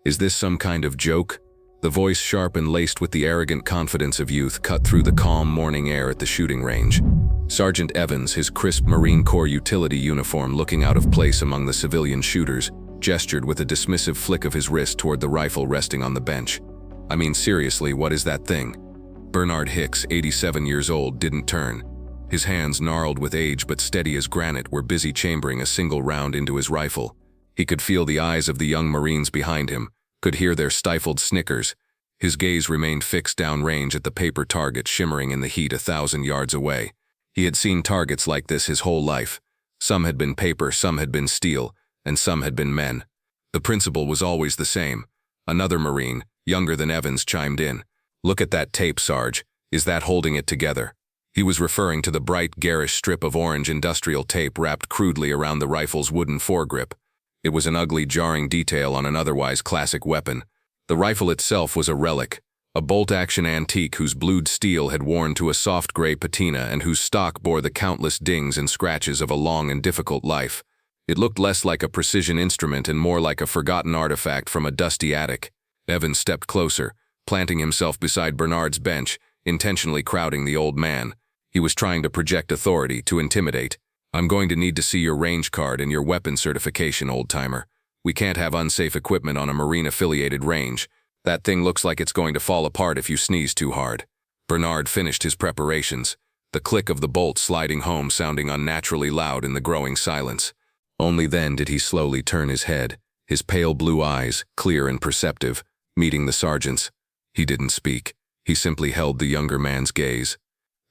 Is this some kind of joke? The voice, sharp and laced with the arrogant confidence of youth, cut through the calm morning air at the shooting range. Sergeant Evans, his crisp Marine Corps utility uniform looking out of place among the civilian shooters, gestured with a dismissive flick of his wrist toward the rifle resting on the bench. I mean, seriously, what is that thing? Bernard Hicks, 87 years old, didn't turn. His hands, gnarled with age but steady as granite, were busy chambering a single round into his rifle. He could feel the eyes of the young Marines behind him, could hear their stifled snickers. His gaze remained fixed downrange at the paper target shimmering in the heat 1,000 yards away. He had seen targets like this his whole life. Some had been paper, some had been steel, and some had been men. The principle was always the same. Another Marine, younger than Evans, chimed in. "Look at that tape, Sarge. Is that holding it together?" He was referring to the bright, garish strip of orange industrial tape wrapped crudely around the rifle's wooden foregrip. It was an ugly, jarring detail on an otherwise classic weapon. The rifle itself was a relic, a bolt-action antique whose blued steel had worn to a soft gray patina and whose stock bore the countless dings and scratches of a long and difficult life. It looked less like a precision instrument and more like a forgotten artifact from a dusty attic. Evans stepped closer, planting himself beside Bernard's bench, intentionally crowding the old man. He was trying to project authority, to intimidate. "I'm going to need to see your range card and your weapon certification, old-timer. We can't have unsafe equipment on a Marine-affiliated range. That thing looks like it's going to fall apart if you sneeze too hard." Bernard finished his preparations, the click of the bolt sliding home sounding unnaturally loud in the growing silence. Only then did he slowly turn his head, his pale blue eyes, clear and perceptive, meeting the sergeant's. He didn't speak. He simply held the younger man's gaze.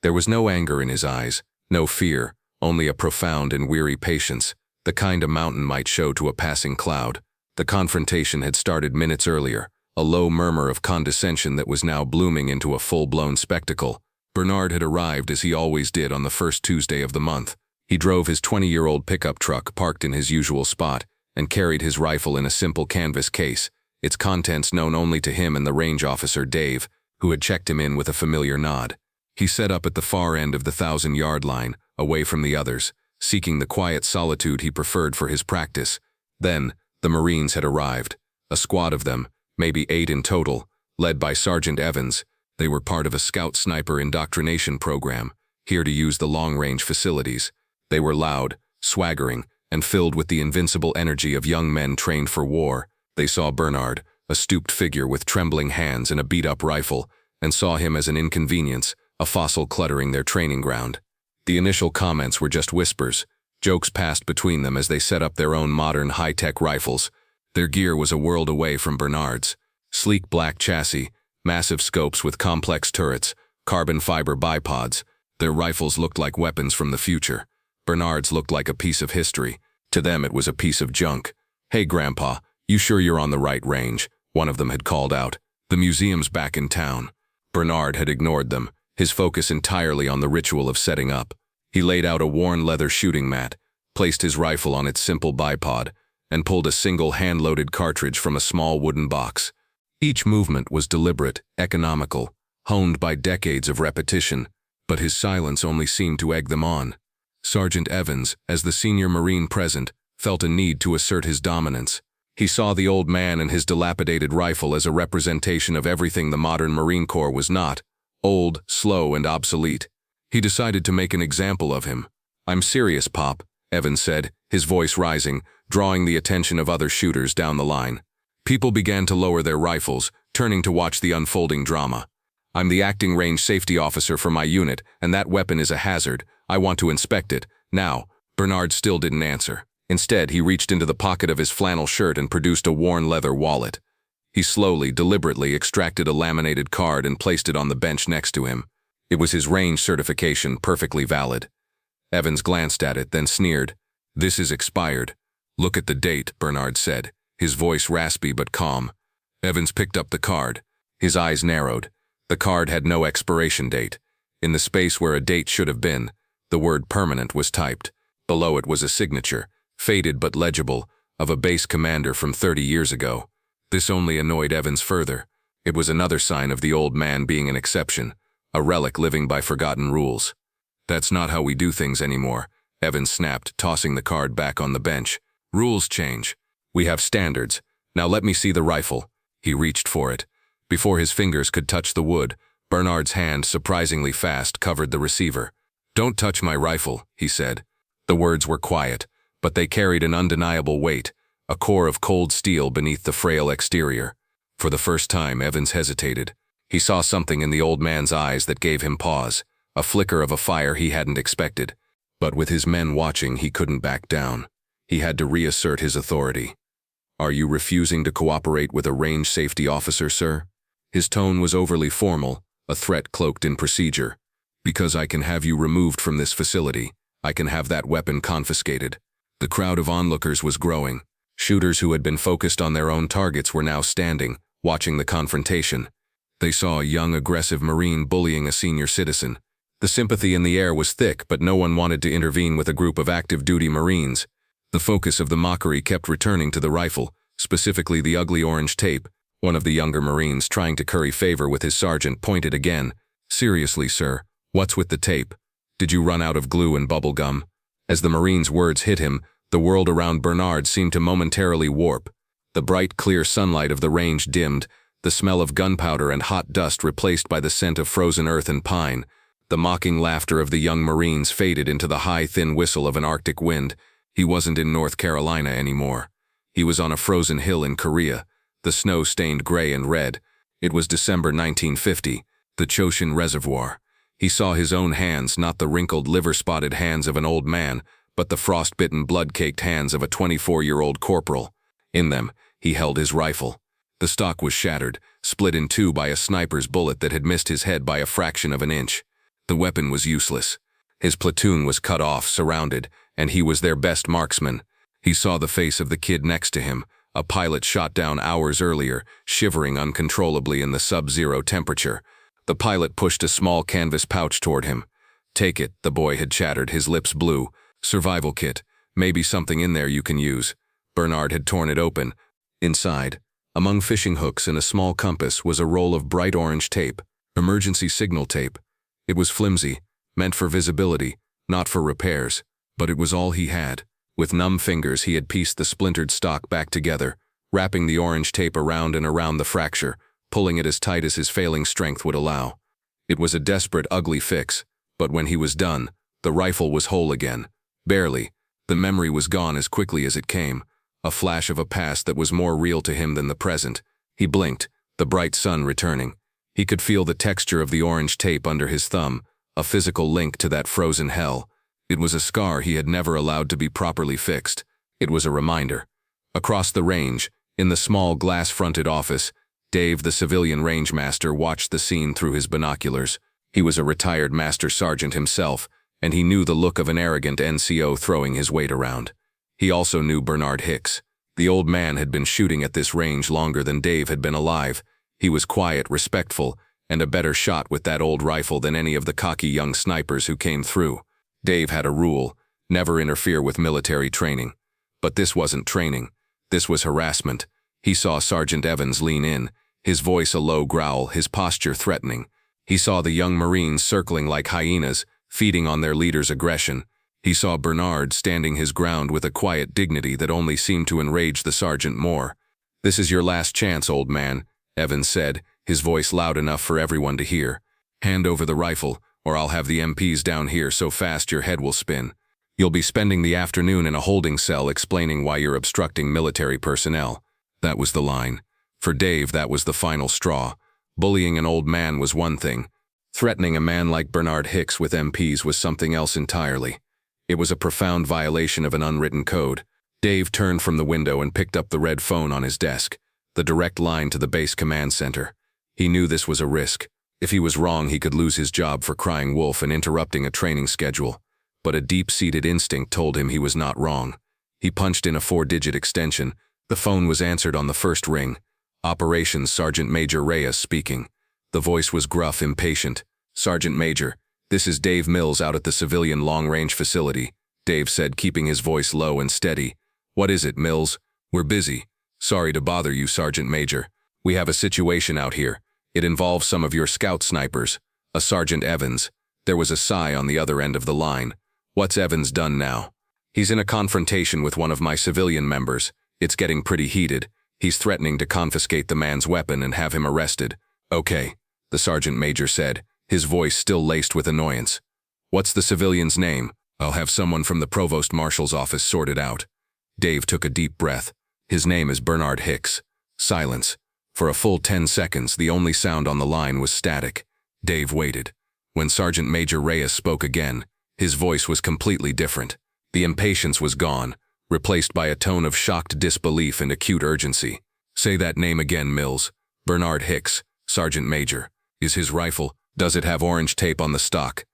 There was no anger in his eyes, no fear, only a profound and weary patience, the kind a mountain might show to a passing cloud. The confrontation had started minutes earlier, a low murmur of condescension that was now blooming into a full-blown spectacle. Bernard had arrived as he always did on the first Tuesday of the month. He drove his 20-year-old pickup truck parked in his usual spot and carried his rifle in a simple canvas case, its contents known only to him and the range officer, Dave, who had checked him in with a familiar nod. He set up at the far end of the 1,000-yard line, away from the others, seeking the quiet solitude he preferred for his practice. Then, the Marines had arrived, a squad of them, maybe 8 in total, led by Sergeant Evans. They were part of a scout sniper indoctrination program, here to use the long-range facilities. They were loud, swaggering, and filled with the invincible energy of young men trained for war. They saw Bernard, a stooped figure with trembling hands and a beat-up rifle, and saw him as an inconvenience, a fossil cluttering their training ground. The initial comments were just whispers. Jokes passed between them as they set up their own modern high-tech rifles. Their gear was a world away from Bernard's. Sleek black chassis, massive scopes with complex turrets, carbon fiber bipods. Their rifles looked like weapons from the future. Bernard's looked like a piece of history. To them it was a piece of junk. "Hey, Grandpa, you sure you're on the right range?" one of them had called out. "The museum's back in town." Bernard had ignored them, his focus entirely on the ritual of setting up. He laid out a worn leather shooting mat, placed his rifle on its simple bipod, and pulled a single hand-loaded cartridge from a small wooden box. Each movement was deliberate, economical, honed by decades of repetition, but his silence only seemed to egg them on. Sergeant Evans, as the senior Marine present, felt a need to assert his dominance. He saw the old man and his dilapidated rifle as a representation of everything the modern Marine Corps was not: old, slow, and obsolete. He decided to make an example of him. "I'm serious, Pop," Evans said, his voice rising, drawing the attention of other shooters down the line. People began to lower their rifles, turning to watch the unfolding drama. "I'm the acting range safety officer for my unit, and that weapon is a hazard. I want to inspect it. Now." Bernard still didn't answer. Instead, he reached into the pocket of his flannel shirt and produced a worn leather wallet. He slowly, deliberately extracted a laminated card and placed it on the bench next to him. It was his range certification, perfectly valid. Evans glanced at it, then sneered. "This is expired." "Look at the date," Bernard said, his voice raspy but calm. Evans picked up the card. His eyes narrowed. The card had no expiration date. In the space where a date should have been, the word "permanent" was typed. Below it was a signature, faded but legible, of a base commander from 30 years ago. This only annoyed Evans further. It was another sign of the old man being an exception, a relic living by forgotten rules. "That's not how we do things anymore," Evans snapped, tossing the card back on the bench. "Rules change. We have standards, Now let me see the rifle. He reached for it. Before his fingers could touch the wood, Bernard's hand, surprisingly fast, covered the receiver. "Don't touch my rifle," he said. The words were quiet, but they carried an undeniable weight, a core of cold steel beneath the frail exterior. For the first time, Evans hesitated. He saw something in the old man's eyes that gave him pause, a flicker of a fire he hadn't expected. But with his men watching, he couldn't back down. He had to reassert his authority. "Are you refusing to cooperate with a range safety officer, sir?" His tone was overly formal, a threat cloaked in procedure. "Because I can have you removed from this facility. I can have that weapon confiscated." The crowd of onlookers was growing. Shooters who had been focused on their own targets were now standing, watching the confrontation. They saw a young, aggressive Marine bullying a senior citizen. The sympathy in the air was thick, but no one wanted to intervene with a group of active-duty Marines. The focus of the mockery kept returning to the rifle, specifically the ugly orange tape. One of the younger Marines, trying to curry favor with his sergeant, pointed again. "Seriously, sir, what's with the tape? Did you run out of glue and bubble gum?" As the Marine's words hit him, the world around Bernard seemed to momentarily warp. The bright, clear sunlight of the range dimmed, the smell of gunpowder and hot dust replaced by the scent of frozen earth and pine. The mocking laughter of the young Marines faded into the high, thin whistle of an Arctic wind. He wasn't in North Carolina anymore. He was on a frozen hill in Korea, the snow stained gray and red. It was December 1950, the Choshin Reservoir. He saw his own hands, not the wrinkled, liver-spotted hands of an old man, but the frost-bitten, blood-caked hands of a 24-year-old corporal. In them, he held his rifle. The stock was shattered, split in two by a sniper's bullet that had missed his head by a fraction of an inch. The weapon was useless. His platoon was cut off, surrounded, and he was their best marksman. He saw the face of the kid next to him, a pilot shot down hours earlier, shivering uncontrollably in the sub-zero temperature. The pilot pushed a small canvas pouch toward him. "Take it," the boy had chattered, his lips blue. "Survival kit. Maybe something in there you can use." Bernard had torn it open. Inside, among fishing hooks and a small compass, was a roll of bright orange tape, emergency signal tape. It was flimsy, meant for visibility, not for repairs, but it was all he had. With numb fingers, he had pieced the splintered stock back together, wrapping the orange tape around and around the fracture, pulling it as tight as his failing strength would allow. It was a desperate, ugly fix, but when he was done, the rifle was whole again. Barely. The memory was gone as quickly as it came, a flash of a past that was more real to him than the present. He blinked, the bright sun returning. He could feel the texture of the orange tape under his thumb, a physical link to that frozen hell. It was a scar he had never allowed to be properly fixed. It was a reminder. Across the range, in the small glass-fronted office, Dave, the civilian range master, watched the scene through his binoculars. He was a retired master sergeant himself, and he knew the look of an arrogant NCO throwing his weight around. He also knew Bernard Hicks. The old man had been shooting at this range longer than Dave had been alive. He was quiet, respectful, and a better shot with that old rifle than any of the cocky young snipers who came through. Dave had a rule: never interfere with military training. But this wasn't training. This was harassment. He saw Sergeant Evans lean in, his voice a low growl, his posture threatening. He saw the young Marines circling like hyenas, feeding on their leader's aggression. He saw Bernard standing his ground with a quiet dignity that only seemed to enrage the sergeant more. "This is your last chance, old man," Evans said, his voice loud enough for everyone to hear. "Hand over the rifle, or I'll have the MPs down here so fast your head will spin. You'll be spending the afternoon in a holding cell explaining why you're obstructing military personnel." That was the line. For Dave, that was the final straw. Bullying an old man was one thing. Threatening a man like Bernard Hicks with MPs was something else entirely. It was a profound violation of an unwritten code. Dave turned from the window and picked up the red phone on his desk, the direct line to the base command center. He knew this was a risk. If he was wrong, he could lose his job for crying wolf and interrupting a training schedule. But a deep-seated instinct told him he was not wrong. He punched in a 4-digit extension. The phone was answered on the first ring. "Operations Sergeant Major Reyes speaking." The voice was gruff, impatient. "Sergeant Major, this is Dave Mills out at the civilian long-range facility," Dave said, keeping his voice low and steady. "What is it, Mills?" "We're busy. Sorry to bother you, Sergeant Major. We have a situation out here. It involves some of your scout snipers, a Sergeant Evans." There was a sigh on the other end of the line. "What's Evans done now?" "He's in a confrontation with one of my civilian members. It's getting pretty heated. He's threatening to confiscate the man's weapon and have him arrested. Okay, the sergeant major said, his voice still laced with annoyance. What's the civilian's name? I'll have someone from the provost marshal's office sort it out. Dave took a deep breath. His name is Bernard Hicks. Silence. For a full 10 seconds, the only sound on the line was static. Dave waited. When Sergeant Major Reyes spoke again, his voice was completely different. The impatience was gone, replaced by a tone of shocked disbelief and acute urgency. Say that name again, Mills. Bernard Hicks, Sergeant Major. Is his rifle? Does it have orange tape on the stock?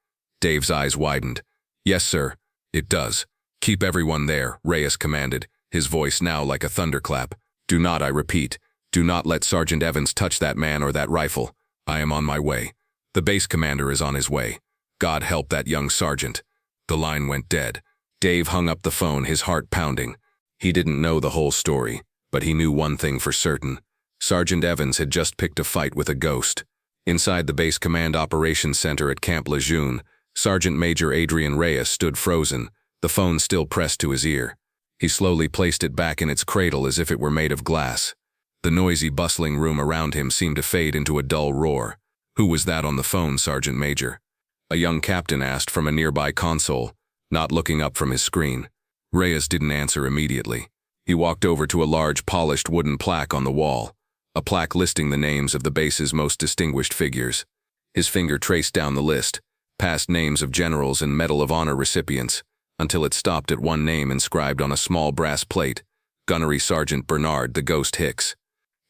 Dave's eyes widened. Yes, sir. It does. Keep everyone there, Reyes commanded, his voice now like a thunderclap. Do not, I repeat, do not let Sergeant Evans touch that man or that rifle. I am on my way. The base commander is on his way. God help that young sergeant. The line went dead. Dave hung up the phone, his heart pounding. He didn't know the whole story, but he knew one thing for certain. Sergeant Evans had just picked a fight with a ghost. Inside the base command operations center at Camp Lejeune, Sergeant Major Adrian Reyes stood frozen, the phone still pressed to his ear. He slowly placed it back in its cradle as if it were made of glass. The noisy, bustling room around him seemed to fade into a dull roar. Who was that on the phone, Sergeant Major? A young captain asked from a nearby console, not looking up from his screen. Reyes didn't answer immediately. He walked over to a large, polished wooden plaque on the wall, a plaque listing the names of the base's most distinguished figures. His finger traced down the list, past names of generals and Medal of Honor recipients, until it stopped at one name inscribed on a small brass plate, Gunnery Sergeant Bernard the Ghost Hicks.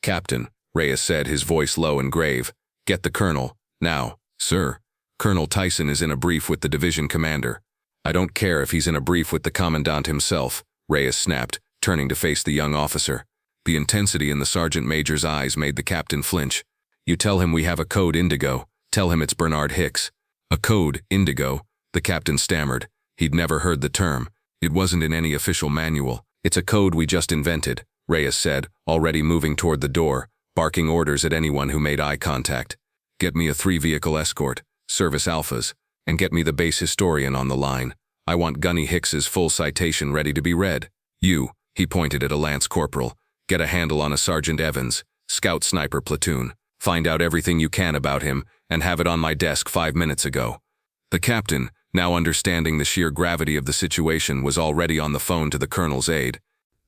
Captain, Reyes said, his voice low and grave. Get the colonel, now. Sir. Colonel Tyson is in a brief with the division commander. I don't care if he's in a brief with the commandant himself, Reyes snapped, turning to face the young officer. The intensity in the sergeant major's eyes made the captain flinch. You tell him we have a code Indigo. Tell him it's Bernard Hicks. A code Indigo, the captain stammered. He'd never heard the term. It wasn't in any official manual. It's a code we just invented, Reyes said, already moving toward the door, barking orders at anyone who made eye contact. Get me a 3-vehicle escort, service alphas, and get me the base historian on the line. I want Gunny Hicks's full citation ready to be read. You, he pointed at a lance corporal, get a handle on a Sergeant Evans, scout sniper platoon. Find out everything you can about him and have it on my desk 5 minutes ago. The captain, now understanding the sheer gravity of the situation, was already on the phone to the colonel's aide.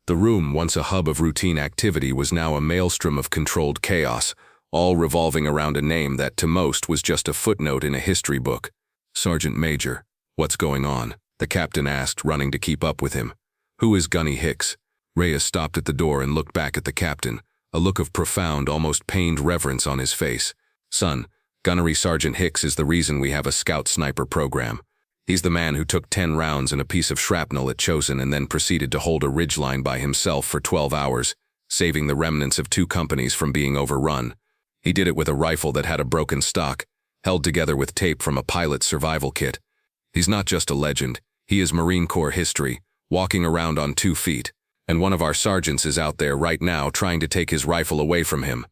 The room, once a hub of routine activity, was now a maelstrom of controlled chaos, all revolving around a name that to most was just a footnote in a history book. Sergeant Major, what's going on? The captain asked, running to keep up with him. Who is Gunny Hicks? Reyes stopped at the door and looked back at the captain, a look of profound, almost pained reverence on his face. Son, Gunnery Sergeant Hicks is the reason we have a scout sniper program. He's the man who took 10 rounds and a piece of shrapnel at Chosin and then proceeded to hold a ridgeline by himself for 12 hours, saving the remnants of 2 companies from being overrun. He did it with a rifle that had a broken stock, held together with tape from a pilot's survival kit. He's not just a legend, he is Marine Corps history, walking around on 2 feet, and one of our sergeants is out there right now trying to take his rifle away from him.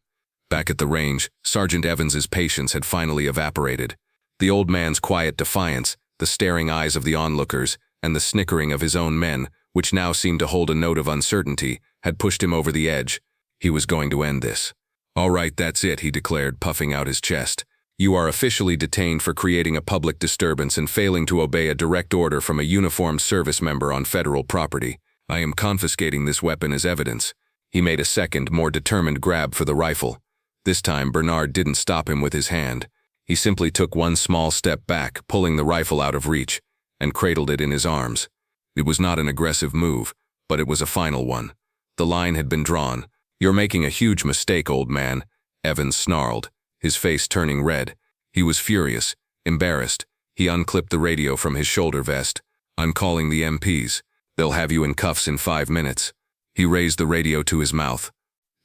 Back at the range, Sergeant Evans's patience had finally evaporated. The old man's quiet defiance, the staring eyes of the onlookers, and the snickering of his own men, which now seemed to hold a note of uncertainty, had pushed him over the edge. He was going to end this. All right, that's it, he declared, puffing out his chest. You are officially detained for creating a public disturbance and failing to obey a direct order from a uniformed service member on federal property. I am confiscating this weapon as evidence. He made a second, more determined grab for the rifle. This time, Bernard didn't stop him with his hand. He simply took one small step back, pulling the rifle out of reach, and cradled it in his arms. It was not an aggressive move, but it was a final one. The line had been drawn. You're making a huge mistake, old man, Evans snarled, his face turning red. He was furious, embarrassed. He unclipped the radio from his shoulder vest. I'm calling the MPs. They'll have you in cuffs in 5 minutes. He raised the radio to his mouth.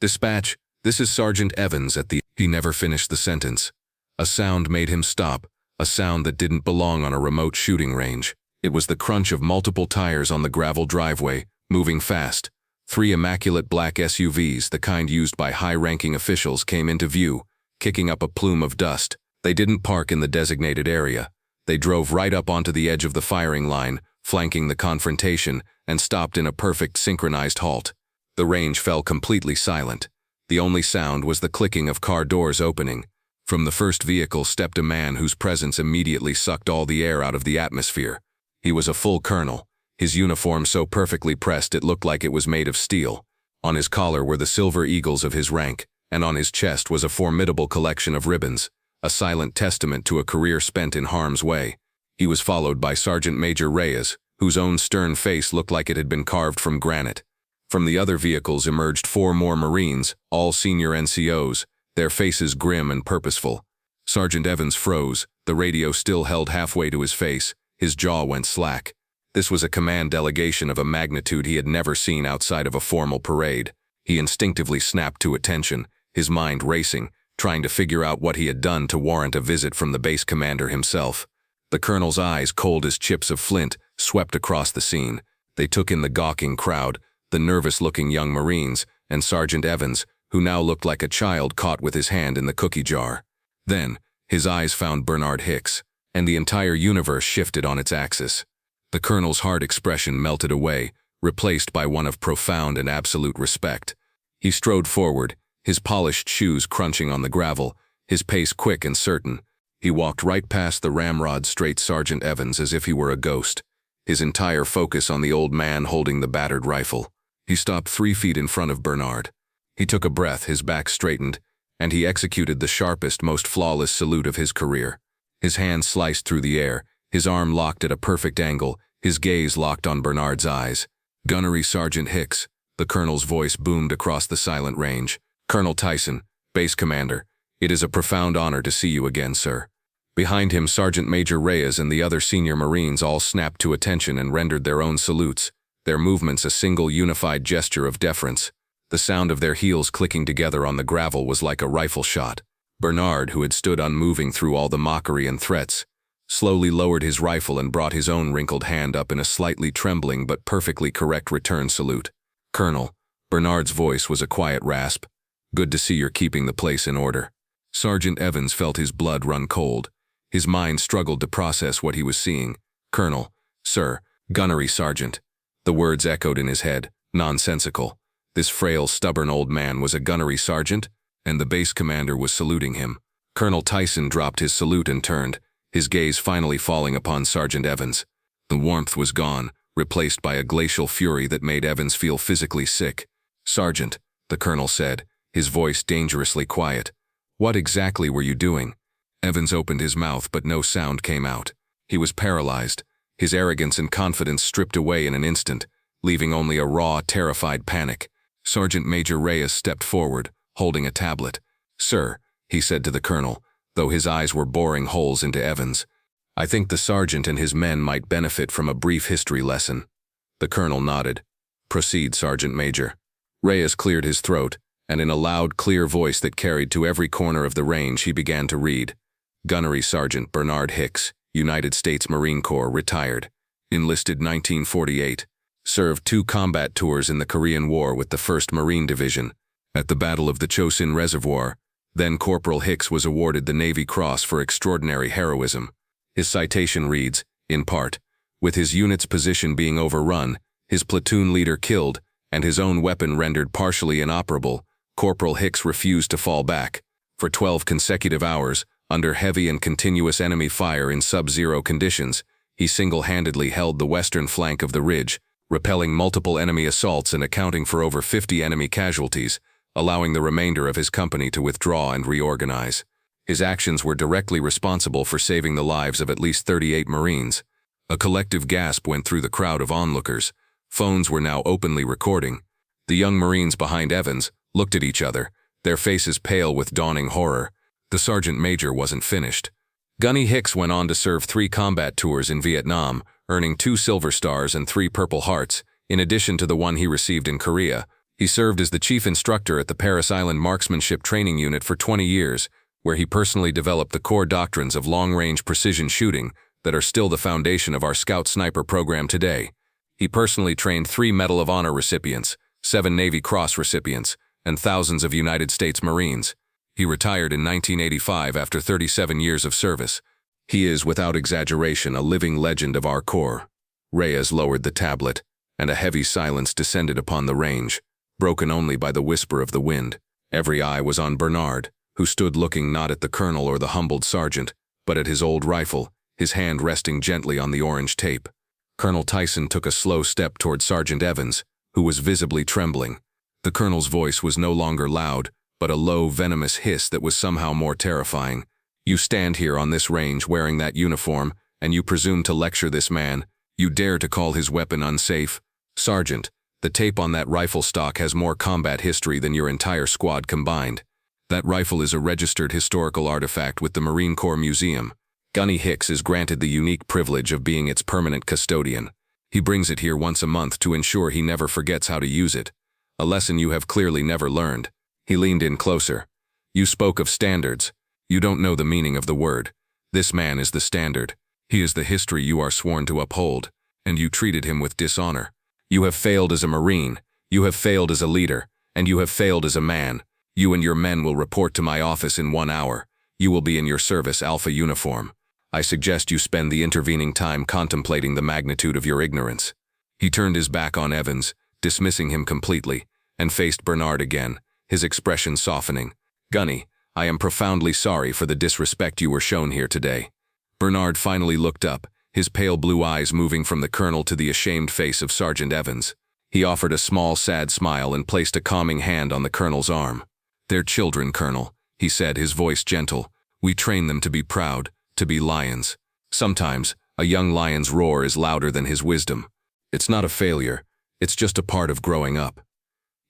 Dispatch, this is Sergeant Evans at the... He never finished the sentence. A sound made him stop, a sound that didn't belong on a remote shooting range. It was the crunch of multiple tires on the gravel driveway, moving fast. 3 immaculate black SUVs, the kind used by high-ranking officials, came into view, kicking up a plume of dust. They didn't park in the designated area. They drove right up onto the edge of the firing line, flanking the confrontation, and stopped in a perfect synchronized halt. The range fell completely silent. The only sound was the clicking of car doors opening. From the first vehicle stepped a man whose presence immediately sucked all the air out of the atmosphere. He was a full colonel, his uniform so perfectly pressed it looked like it was made of steel. On his collar were the silver eagles of his rank, and on his chest was a formidable collection of ribbons, a silent testament to a career spent in harm's way. He was followed by Sergeant Major Reyes, whose own stern face looked like it had been carved from granite. From the other vehicles emerged 4 more Marines, all senior NCOs, their faces grim and purposeful. Sergeant Evans froze, the radio still held halfway to his face, his jaw went slack. This was a command delegation of a magnitude he had never seen outside of a formal parade. He instinctively snapped to attention, his mind racing, trying to figure out what he had done to warrant a visit from the base commander himself. The colonel's eyes, cold as chips of flint, swept across the scene. They took in the gawking crowd, the nervous-looking young Marines, and Sergeant Evans, who now looked like a child caught with his hand in the cookie jar. Then, his eyes found Bernard Hicks, and the entire universe shifted on its axis. The colonel's hard expression melted away, replaced by one of profound and absolute respect. He strode forward, his polished shoes crunching on the gravel, his pace quick and certain. He walked right past the ramrod-straight Sergeant Evans as if he were a ghost, his entire focus on the old man holding the battered rifle. He stopped 3 feet in front of Bernard. He took a breath, his back straightened, and he executed the sharpest, most flawless salute of his career. His hand sliced through the air, his arm locked at a perfect angle, his gaze locked on Bernard's eyes. "Gunnery Sergeant Hicks," the colonel's voice boomed across the silent range. "Colonel Tyson, base commander, it is a profound honor to see you again, sir." Behind him, Sergeant Major Reyes and the other senior Marines all snapped to attention and rendered their own salutes, their movements a single unified gesture of deference. The sound of their heels clicking together on the gravel was like a rifle shot. Bernard, who had stood unmoving through all the mockery and threats, slowly lowered his rifle and brought his own wrinkled hand up in a slightly trembling but perfectly correct return salute. "Colonel," Bernard's voice was a quiet rasp, "good to see you're keeping the place in order." Sergeant Evans felt his blood run cold. His mind struggled to process what he was seeing. "Colonel, sir, gunnery sergeant." The words echoed in his head, nonsensical. This frail, stubborn old man was a gunnery sergeant, and the base commander was saluting him. Colonel Tyson dropped his salute and turned, his gaze finally falling upon Sergeant Evans. The warmth was gone, replaced by a glacial fury that made Evans feel physically sick. "Sergeant," the colonel said, his voice dangerously quiet, "what exactly were you doing?" Evans opened his mouth, but no sound came out. He was paralyzed, his arrogance and confidence stripped away in an instant, leaving only a raw, terrified panic. Sergeant Major Reyes stepped forward, holding a tablet. "Sir," he said to the colonel, though his eyes were boring holes into Evans, "I think the sergeant and his men might benefit from a brief history lesson." The colonel nodded. "Proceed, Sergeant Major." Reyes cleared his throat, and in a loud, clear voice that carried to every corner of the range, he began to read. "Gunnery Sergeant Bernard Hicks, United States Marine Corps, retired. Enlisted 1948. Served 2 combat tours in the Korean War with the 1st Marine Division. At the Battle of the Chosin Reservoir, then Corporal Hicks was awarded the Navy Cross for extraordinary heroism." His citation reads, in part, "With his unit's position being overrun, his platoon leader killed, and his own weapon rendered partially inoperable, Corporal Hicks refused to fall back. For 12 consecutive hours, under heavy and continuous enemy fire in sub-zero conditions, he single-handedly held the western flank of the ridge, repelling multiple enemy assaults and accounting for over 50 enemy casualties, allowing the remainder of his company to withdraw and reorganize. His actions were directly responsible for saving the lives of at least 38 Marines." A collective gasp went through the crowd of onlookers. Phones were now openly recording. The young Marines behind Evans looked at each other, their faces pale with dawning horror. The sergeant major wasn't finished. "Gunny Hicks went on to serve 3 combat tours in Vietnam, earning 2 Silver Stars and 3 Purple Hearts, in addition to the one he received in Korea. He served as the chief instructor at the Paris Island Marksmanship Training Unit for 20 years, where he personally developed the core doctrines of long-range precision shooting that are still the foundation of our Scout Sniper program today. He personally trained 3 Medal of Honor recipients, 7 Navy Cross recipients, and thousands of United States Marines. He retired in 1985 after 37 years of service. He is, without exaggeration, a living legend of our Corps." Reyes lowered the tablet, and a heavy silence descended upon the range. broken only by the whisper of the wind. Every eye was on Bernard, who stood looking not at the colonel or the humbled sergeant, but at his old rifle, his hand resting gently on the orange tape. Colonel Tyson took a slow step toward Sergeant Evans, who was visibly trembling. The colonel's voice was no longer loud, but a low, venomous hiss that was somehow more terrifying. "You stand here on this range wearing that uniform, and you presume to lecture this man. You dare to call his weapon unsafe? Sergeant, the tape on that rifle stock has more combat history than your entire squad combined. That rifle is a registered historical artifact with the Marine Corps Museum. Gunny Hicks is granted the unique privilege of being its permanent custodian. He brings it here once a month to ensure he never forgets how to use it. A lesson you have clearly never learned." He leaned in closer. "You spoke of standards. You don't know the meaning of the word. This man is the standard. He is the history you are sworn to uphold, and you treated him with dishonor. You have failed as a Marine, you have failed as a leader, and you have failed as a man. You and your men will report to my office in 1 hour. You will be in your service Alpha uniform. I suggest you spend the intervening time contemplating the magnitude of your ignorance." He turned his back on Evans, dismissing him completely, and faced Bernard again, his expression softening. "Gunny, I am profoundly sorry for the disrespect you were shown here today." Bernard finally looked up, his pale blue eyes moving from the colonel to the ashamed face of Sergeant Evans. He offered a small, sad smile and placed a calming hand on the colonel's arm. "They're children, Colonel," he said, his voice gentle. "We train them to be proud, to be lions. Sometimes, a young lion's roar is louder than his wisdom. It's not a failure, it's just a part of growing up."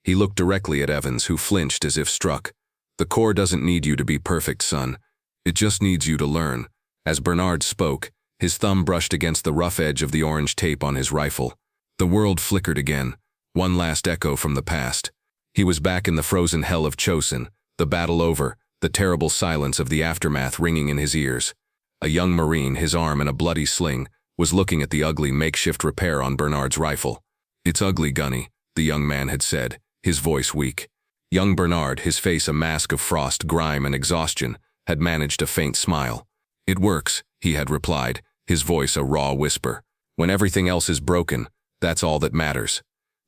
He looked directly at Evans, who flinched as if struck. "The Corps doesn't need you to be perfect, son. It just needs you to learn." As Bernard spoke, his thumb brushed against the rough edge of the orange tape on his rifle. The world flickered again, one last echo from the past. He was back in the frozen hell of Chosin, the battle over, the terrible silence of the aftermath ringing in his ears. A young Marine, his arm in a bloody sling, was looking at the ugly makeshift repair on Bernard's rifle. "It's ugly, Gunny," the young man had said, his voice weak. Young Bernard, his face a mask of frost, grime, and exhaustion, had managed a faint smile. "It works," he had replied, his voice a raw whisper. "When everything else is broken, that's all that matters."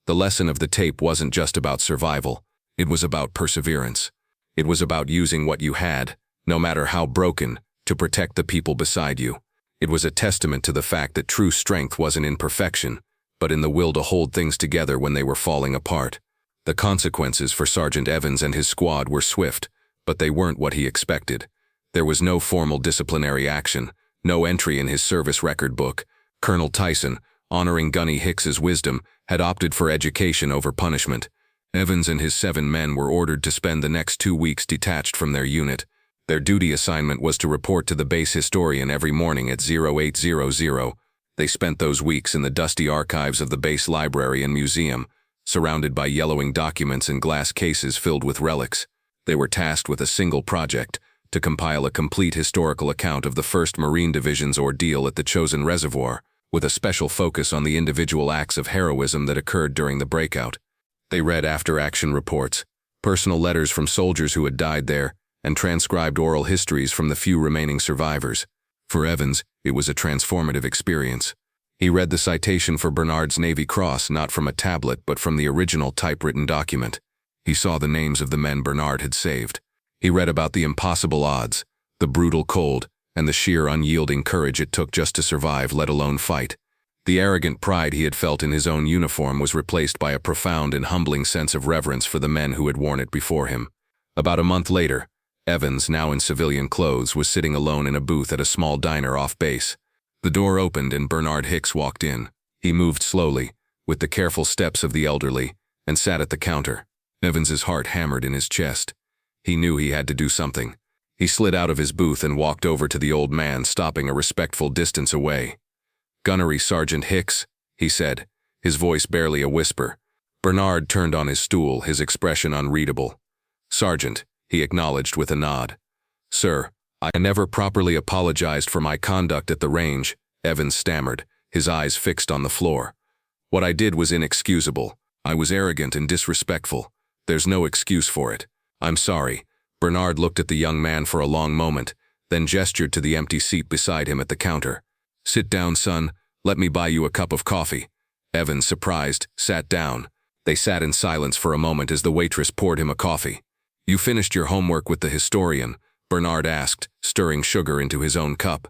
The lesson of the tape wasn't just about survival, it was about perseverance. It was about using what you had, no matter how broken, to protect the people beside you. It was a testament to the fact that true strength wasn't in perfection, but in the will to hold things together when they were falling apart. The consequences for Sergeant Evans and his squad were swift, but they weren't what he expected. There was no formal disciplinary action, no entry in his service record book. Colonel Tyson, honoring Gunny Hicks's wisdom, had opted for education over punishment. Evans and his 7 men were ordered to spend the next 2 weeks detached from their unit. Their duty assignment was to report to the base historian every morning at 0800. They spent those weeks in the dusty archives of the base library and museum, surrounded by yellowing documents and glass cases filled with relics. They were tasked with a single project, to compile a complete historical account of the 1st Marine Division's ordeal at the Chosin Reservoir, with a special focus on the individual acts of heroism that occurred during the breakout. They read after-action reports, personal letters from soldiers who had died there, and transcribed oral histories from the few remaining survivors. For Evans, it was a transformative experience. He read the citation for Bernard's Navy Cross not from a tablet but from the original typewritten document. He saw the names of the men Bernard had saved. He read about the impossible odds, the brutal cold, and the sheer unyielding courage it took just to survive, let alone fight. The arrogant pride he had felt in his own uniform was replaced by a profound and humbling sense of reverence for the men who had worn it before him. About a month later, Evans, now in civilian clothes, was sitting alone in a booth at a small diner off base. The door opened and Bernard Hicks walked in. He moved slowly, with the careful steps of the elderly, and sat at the counter. Evans's heart hammered in his chest. He knew he had to do something. He slid out of his booth and walked over to the old man, stopping a respectful distance away. "Gunnery Sergeant Hicks," he said, his voice barely a whisper. Bernard turned on his stool, his expression unreadable. "Sergeant," he acknowledged with a nod. "Sir, I never properly apologized for my conduct at the range," Evans stammered, his eyes fixed on the floor. "What I did was inexcusable. I was arrogant and disrespectful. There's no excuse for it. I'm sorry." Bernard looked at the young man for a long moment, then gestured to the empty seat beside him at the counter. "Sit down, son. Let me buy you a cup of coffee." Evans, surprised, sat down. They sat in silence for a moment as the waitress poured him a coffee. "You finished your homework with the historian?" Bernard asked, stirring sugar into his own cup.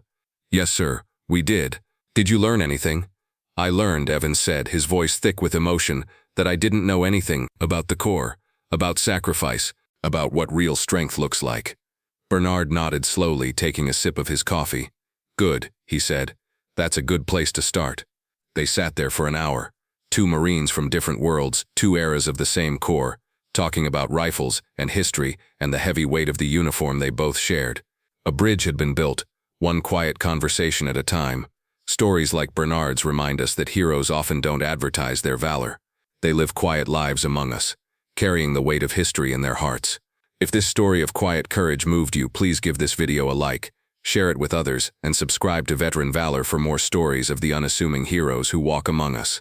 "Yes, sir, we did. Did you learn anything?" "I learned," Evans said, his voice thick with emotion, "that I didn't know anything about the core, about sacrifice, about what real strength looks like." Bernard nodded slowly, taking a sip of his coffee. "Good," he said. "That's a good place to start." They sat there for an hour. Two Marines from different worlds, two eras of the same corps, talking about rifles and history and the heavy weight of the uniform they both shared. A bridge had been built, one quiet conversation at a time. Stories like Bernard's remind us that heroes often don't advertise their valor. They live quiet lives among us, carrying the weight of history in their hearts. If this story of quiet courage moved you, please give this video a like, share it with others, and subscribe to Veteran Valor for more stories of the unassuming heroes who walk among us.